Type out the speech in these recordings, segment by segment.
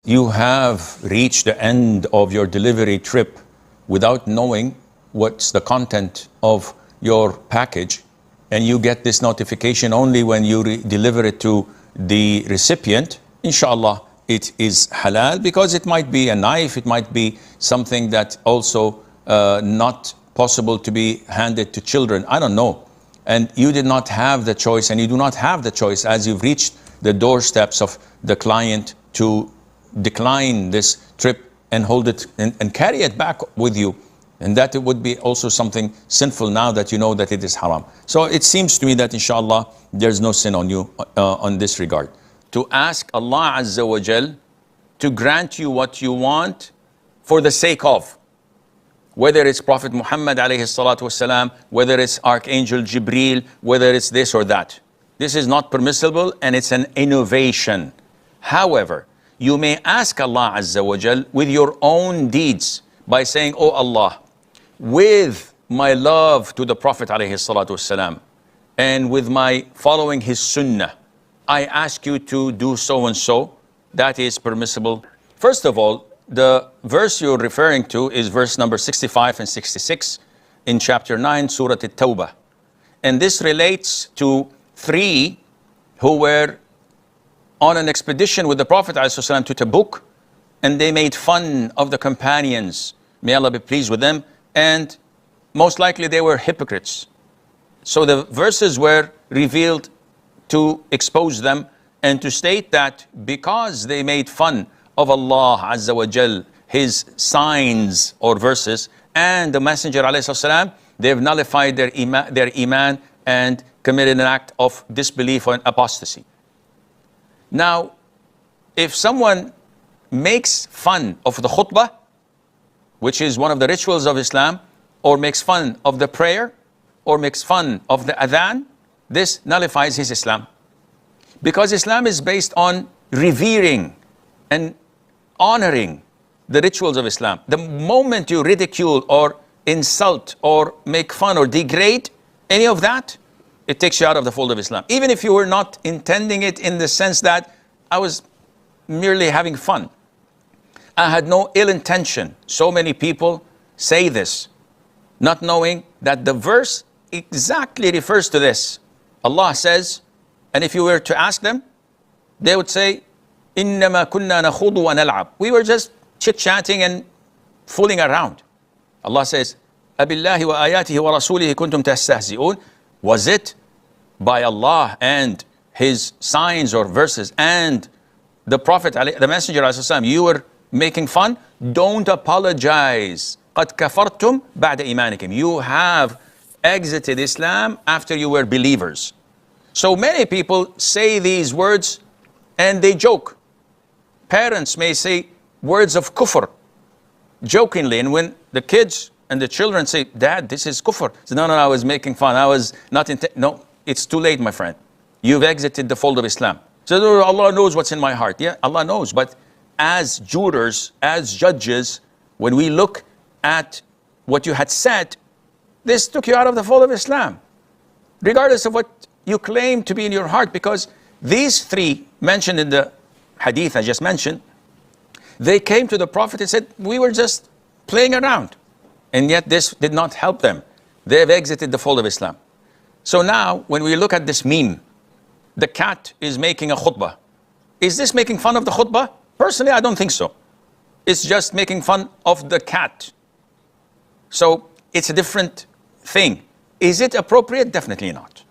You have reached the end of your delivery trip without knowing what's the content of your package, and you get this notification only when you deliver it to the recipient. Inshallah, it is halal, because it might be a knife, it might be something that also not possible to be handed to children. I don't know. And you did not have the choice, and you do not have the choice as you've reached the doorsteps of the client to decline this trip and hold it and carry it back with you. And that it would be also something sinful now that you know that it is haram. So it seems to me that inshallah there's no sin on you on this regard. To ask Allah Azza wa Jal to grant you what you want for the sake of, whether it's Prophet Muhammad alayhi salatu wasalam, whether it's Archangel Jibreel, whether it's this or that. This is not permissible, and it's an innovation. However, you may ask Allah Azza wa Jal with your own deeds by saying, "Oh Allah, with my love to the Prophet alayhi salatu wasalam, and with my following his sunnah, I ask you to do so and so." That is permissible. First of all, the verse you're referring to is verse number 65 and 66 in chapter 9, Surah At-Tawbah. And this relates to three who were on an expedition with the Prophet ﷺ to Tabuk, and they made fun of the companions. May Allah be pleased with them. And most likely they were hypocrites. So the verses were revealed to expose them and to state that because they made fun of Allah Azza wa Jal, his signs or verses, and the Messenger ﷺ, they've nullified their iman and committed an act of disbelief or apostasy. Now, if someone makes fun of the khutbah, which is one of the rituals of Islam, or makes fun of the prayer, or makes fun of the adhan, this nullifies his Islam. Because Islam is based on revering and honoring the rituals of Islam. The moment you ridicule or insult or make fun or degrade any of that, it takes you out of the fold of Islam. Even if you were not intending it in the sense that I was merely having fun, I had no ill intention. So many people say this, not knowing that the verse exactly refers to this. Allah says, and if you were to ask them, they would say, إِنَّمَا كُنَّا نَخُوضُ وَنَلْعَبُ. We were just chit-chatting and fooling around. Allah says, أَبِاللَّهِ وَآيَاتِهِ وَرَسُولِهِ كُنْتُمْ تَسْتَهْزِئُونَ. Was it by Allah and his signs or verses and the Prophet, the Messenger ﷺ, you were making fun? Don't apologize. قَدْ كَفَرْتُمْ بَعْدَ إِيمَانِكُمْ. You have exited Islam after you were believers. So many people say these words and they joke. Parents may say words of kufr jokingly, and when the kids and the children say, "Dad, this is kufr," say, no, I was making fun. I was not No, it's too late, my friend. You've exited the fold of Islam. So Allah knows what's in my heart. Yeah, Allah knows. But as jurors, as judges, when we look at what you had said, this took you out of the fold of Islam, regardless of what you claim to be in your heart. Because these three mentioned in the hadith I just mentioned, they came to the Prophet and said, we were just playing around. And yet this did not help them. They have exited the fold of Islam. So now, when we look at this meme, the cat is making a khutbah. Is this making fun of the khutbah? Personally, I don't think so. It's just making fun of the cat. So it's a different thing. Is it appropriate? Definitely not.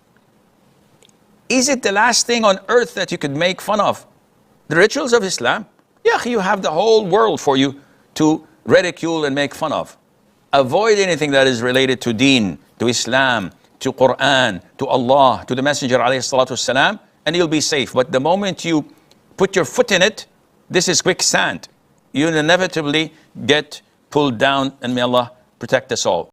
Is it the last thing on earth that you could make fun of? The rituals of Islam? Yeah, you have the whole world for you to ridicule and make fun of. Avoid anything that is related to deen, to Islam, to Quran, to Allah, to the Messenger ﷺ, and you'll be safe. But the moment you put your foot in it, this is quicksand. You'll inevitably get pulled down, and may Allah protect us all.